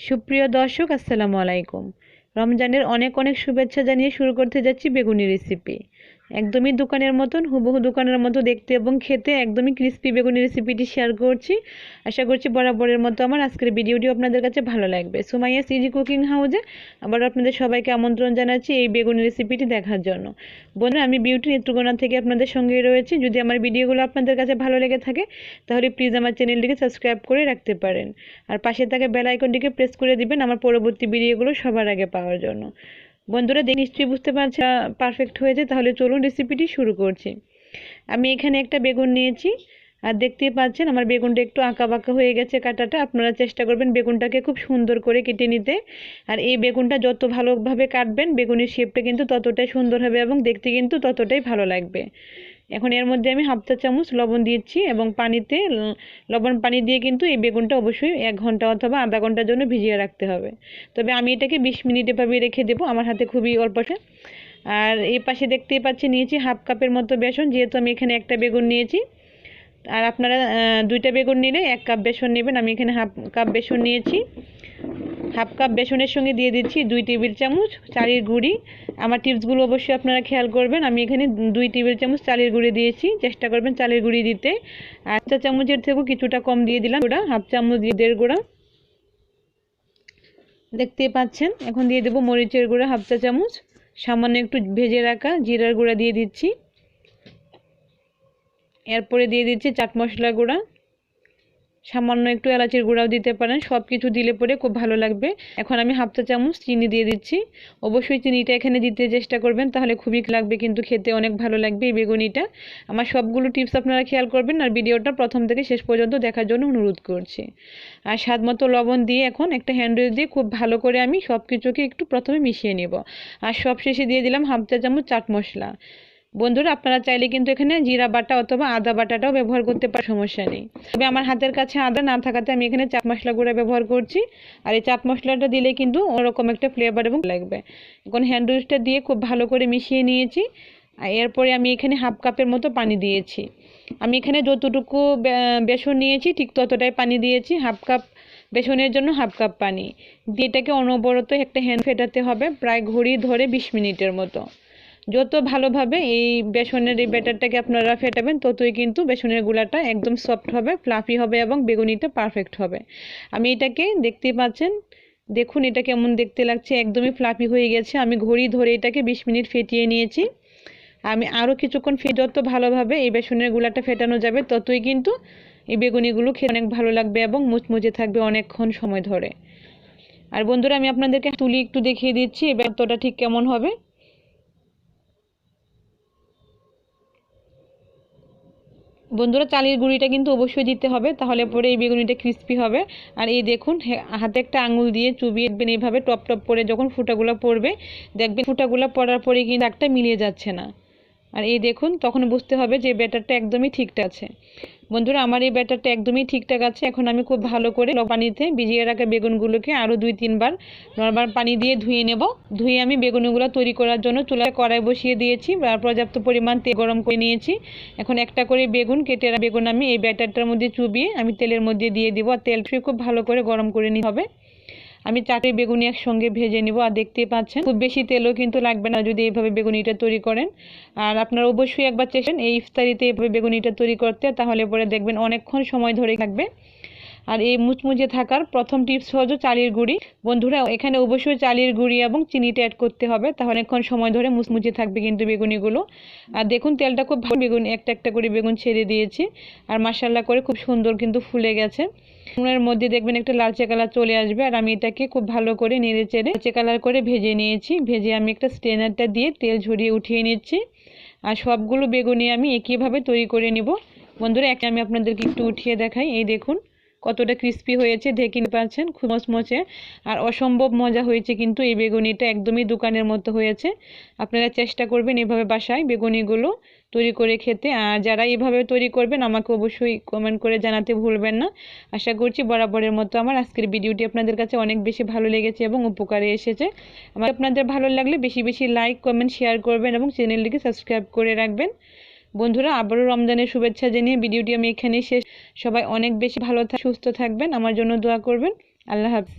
সুপ্রিয় দর্শক, আসসালামু আলাইকুম। রমজানের অনেক অনেক শুভেচ্ছা জানিয়ে শুরু করতে যাচ্ছি বেগুনি রেসিপি। একদমই দোকানের মতন, হুবহু দোকানের মতো দেখতে এবং খেতে একদমই ক্রিস্পি বেগুনি রেসিপিটি শেয়ার করছি। আশা করছি বরাবরের মতো আমার আজকের ভিডিওটি আপনাদের কাছে ভালো লাগবে। সুমাইয়া ইজি কুকিং হাউসে আবার আপনাদের সবাইকে আমন্ত্রণ জানাচ্ছি এই বেগুনি রেসিপিটি দেখার জন্য। বন্ধুরা, আমি বিউটি নেত্রকোনা থেকে আপনাদের সঙ্গেই রয়েছি। যদি আমার ভিডিওগুলো আপনাদের কাছে ভালো লেগে থাকে তাহলে প্লিজ আমার চ্যানেলটিকে সাবস্ক্রাইব করে রাখতে পারেন, আর পাশে থাকা বেল আইকনটিকে প্রেস করে দিবেন আমার পরবর্তী ভিডিওগুলো সবার আগে পাওয়ার জন্য। বন্ধুরা, দেখে নিশ্চয়ই বুঝতে পারছি পারফেক্ট হয়েছে। তাহলে চলুন রেসিপিটি শুরু করছি। আমি এখানে একটা বেগুন নিয়েছি, আর দেখতেই পাচ্ছেন আমার বেগুনটা একটু আঁকা বাঁকা হয়ে গেছে কাটাটা। আপনারা চেষ্টা করবেন বেগুনটাকে খুব সুন্দর করে কেটে নিতে। আর এই বেগুনটা যত ভালোভাবে কাটবেন বেগুনের শেপটা কিন্তু ততটাই সুন্দর হবে এবং দেখতে কিন্তু ততটাই ভালো লাগবে। এখন এর মধ্যে আমি হাফ চা চামচ লবণ দিচ্ছি এবং পানিতে লবণ পানি দিয়ে কিন্তু এই বেগুনটা অবশ্যই 1 ঘন্টা অথবা আধা ঘন্টার জন্য ভিজিয়ে রাখতে হবে। তবে আমি এটাকে 20 মিনিট এভাবে রেখে দেবো, আমার হাতে খুবই অল্প। আর এই পাশে দেখতেই পাচ্ছি নিয়েছি হাফ কাপের মতো বেসন, যেহেতু আমি এখানে একটা বেগুন নিয়েছি। আর আপনারা 2টা বেগুন নিলে 1 কাপ বেসন নেবেন। আমি এখানে হাফ কাপ বেসন নিয়েছি। হাফ কাপ বেসনের সঙ্গে দিয়ে দিচ্ছি 2 টেবিল চামচ চালের গুঁড়ি। আমার টিপসগুলো অবশ্যই আপনারা খেয়াল করবেন। আমি এখানে 2 টেবিল চামচ চালের গুঁড়ি দিয়েছি, চেষ্টা করবেন চালের গুঁড়ি দিতে। আর চা চামচের থেকেও কিছুটা কম দিয়ে দিলাম, ওটা হাফ চামচ দিয়ে 1.5 গুঁড়া দেখতেই পাচ্ছেন। এখন দিয়ে দেবো মরিচের গুঁড়া হাফ চা চামচ, সামান্য একটু ভেজে রাখা জিরার গুঁড়া দিয়ে দিচ্ছি। এরপরে দিয়ে দিচ্ছি চাট মশলা গুঁড়া, সামান্য একটু এলাচির গুঁড়াও দিতে পারেন। সব কিছু দিলে পরে খুব ভালো লাগবে। এখন আমি হাফ চা চামচ চিনি দিয়ে দিচ্ছি। অবশ্যই চিনিটা এখানে দিতে চেষ্টা করবেন, তাহলে খুবই লাগবে, কিন্তু খেতে অনেক ভালো লাগবে এই বেগুনিটা। আমার সবগুলো টিপস আপনারা খেয়াল করবেন, আর ভিডিওটা প্রথম থেকে শেষ পর্যন্ত দেখার জন্য অনুরোধ করছি। আর স্বাদ মতো লবণ দিয়ে এখন একটা হ্যান্ডউইচ দিয়ে খুব ভালো করে আমি সব কিছুকে একটু প্রথমে মিশিয়ে নেব। আর সব শেষে দিয়ে দিলাম হাফ চা চামচ চাট মশলা। বন্ধুরা, আপনারা চাইলে কিন্তু এখানে জিরা বাটা অথবা আদা বাটাটাও ব্যবহার করতে পারেন, সমস্যা নেই। তবে আমার হাতের কাছে আদা না থাকাতে আমি এখানে চাট মশলা গুঁড়া ব্যবহার করছি। আর এই চাট মশলাটা দিলে কিন্তু ওরকম একটা ফ্লেভার এবং লাগবে। এখন হ্যান্ডউইচটা দিয়ে খুব ভালো করে মিশিয়ে নিয়েছি। আর এরপরে আমি এখানে হাফ কাপের মতো পানি দিয়েছি। আমি এখানে যতটুকু বেসন নিয়েছি ঠিক ততটাই পানি দিয়েছি। হাফ কাপ বেসনের জন্য হাফ কাপ পানি দিয়ে এটাকে অনবরত একটা হ্যান্ড ফেটাতে হবে, প্রায় ঘড়ি ধরে 20 মিনিটের মতো। যত ভালোভাবে এই বেসনের এই ব্যাটারটাকে আপনারা ফেটাবেন ততই কিন্তু বেসনের গুঁড়াটা একদম সফট হবে, ফ্লাফি হবে এবং বেগুনিটা পারফেক্ট হবে। আমি এটাকে দেখতেই পাচ্ছেন, দেখুন এটা কেমন দেখতে লাগছে, একদমই ফ্লাফি হয়ে গেছে। আমি ঘড়ি ধরে এটাকে 20 মিনিট ফেটিয়ে নিয়েছি। আমি আরও কিছুক্ষণ যত ভালোভাবে এই বেসনের গুঁড়াটা ফেটানো যাবে ততই কিন্তু এই বেগুনিগুলো খেতে অনেক ভালো লাগবে এবং মুচমুচে থাকবে অনেকক্ষণ সময় ধরে। আর বন্ধুরা, আমি আপনাদেরকে তুলি একটু দেখিয়ে দিচ্ছি এই ব্যাটারটা ঠিক কেমন হবে। বন্ধুরা, চালের গুঁড়িটা কিন্তু অবশ্যই দিতে হবে, তাহলে পরে এই বেগুনিটা ক্রিস্পি হবে। আর এই দেখুন, হাতে একটা আঙুল দিয়ে চুবিয়ে দেখবেন এইভাবে টপ টপ করে যখন ফুটাগুলো পড়বে, দেখবেন ফুটাগুলো পড়ার পরে কিন্তু একটা মিলিয়ে যাচ্ছে না। আর এই দেখুন, তখন বুঝতে হবে যে ব্যাটারটা একদমই ঠিকঠাক আছে। বন্ধুরা, আমার এই ব্যাটারটা একদমই ঠিকঠাক আছে। এখন আমি খুব ভালো করে পানিতে ভিজিয়ে রাখা বেগুনগুলোকে আরও 2-3 বার নর্মাল পানি দিয়ে ধুয়ে নেব। ধুয়ে আমি বেগুনগুলো তৈরি করার জন্য চুলায় কড়াই বসিয়ে দিয়েছি, পর্যাপ্ত পরিমাণ তেল গরম করে নিয়েছি। এখন একটা করে বেগুন কেটে বেগুন আমি এই ব্যাটারটার মধ্যে চুবিয়ে আমি তেলের মধ্যে দিয়ে দিব। আর তেলটা খুব ভালো করে গরম করে নিতে হবে। আমি 4টে বেগুনি একসঙ্গে ভেজে নিব। আর দেখতেই পাচ্ছেন খুব বেশি তেলও কিন্তু লাগবে না যদি এইভাবে বেগুনিটা তৈরি করেন। আর আপনারা অবশ্যই একবার চেষ্টা এই ইফতারিতে এইভাবে বেগুনিটা তৈরি করতে, তাহলে পরে দেখবেন অনেকক্ষণ সময় ধরে থাকবে। আর এই মুচমুচে থাকার প্রথম টিপস হলো চালের গুঁড়ি। বন্ধুরা, এখানে অবশ্যই চালের গুঁড়ি এবং চিনিটা অ্যাড করতে হবে, তাহলে অনেকক্ষণ সময় ধরে মুচমুচে থাকবে কিন্তু বেগুনিগুলো। আর দেখুন তেলটা খুব ভালো, বেগুন একটা একটা করে বেগুন ছেড়ে দিয়েছি। আর মাশাআল্লাহ করে খুব সুন্দর কিন্তু ফুলে গেছে। বেগুনের মধ্যে দেখবেন একটা লালচে কালার চলে আসবে। আর আমি এটাকে খুব ভালো করে নেড়ে চেড়ে লালচে কালার করে ভেজে নিয়েছি। ভেজে আমি একটা স্ট্রেনারটা দিয়ে তেল ঝরিয়ে উঠিয়ে নিচ্ছি। আর সবগুলো বেগুনি আমি একইভাবে তৈরি করে নিব। বন্ধুরা, একটা আমি আপনাদেরকে একটু উঠিয়ে দেখাই। এই দেখুন কতটা ক্রিস্পি হয়েছে, দেখে নিতে পাচ্ছেন, খুব মচমচে আর অসম্ভব মজা হয়েছে। কিন্তু এই বেগুনিটা একদমই দোকানের মতো হয়েছে। আপনারা চেষ্টা করবেন এভাবে বাসায় বেগুনিগুলো তৈরি করে খেতে। আর যারা এভাবে তৈরি করবেন আমাকে অবশ্যই কমেন্ট করে জানাতে ভুলবেন না। আশা করছি বরাবরের মতো আমার আজকের ভিডিওটি আপনাদের কাছে অনেক বেশি ভালো লেগেছে এবং উপকারে এসেছে। আমার আপনাদের ভালো লাগলে বেশি বেশি লাইক কমেন্ট শেয়ার করবেন এবং চ্যানেলটিকে সাবস্ক্রাইব করে রাখবেন। বন্ধুরা, আবারও রমজানের শুভেচ্ছা জানিয়ে ভিডিওটি আমি এখানেই শেষ। সবাই অনেক বেশি ভালো সুস্থ থাকবেন, আমার জন্য দোয়া করবেন। আল্লাহ হাফেজ।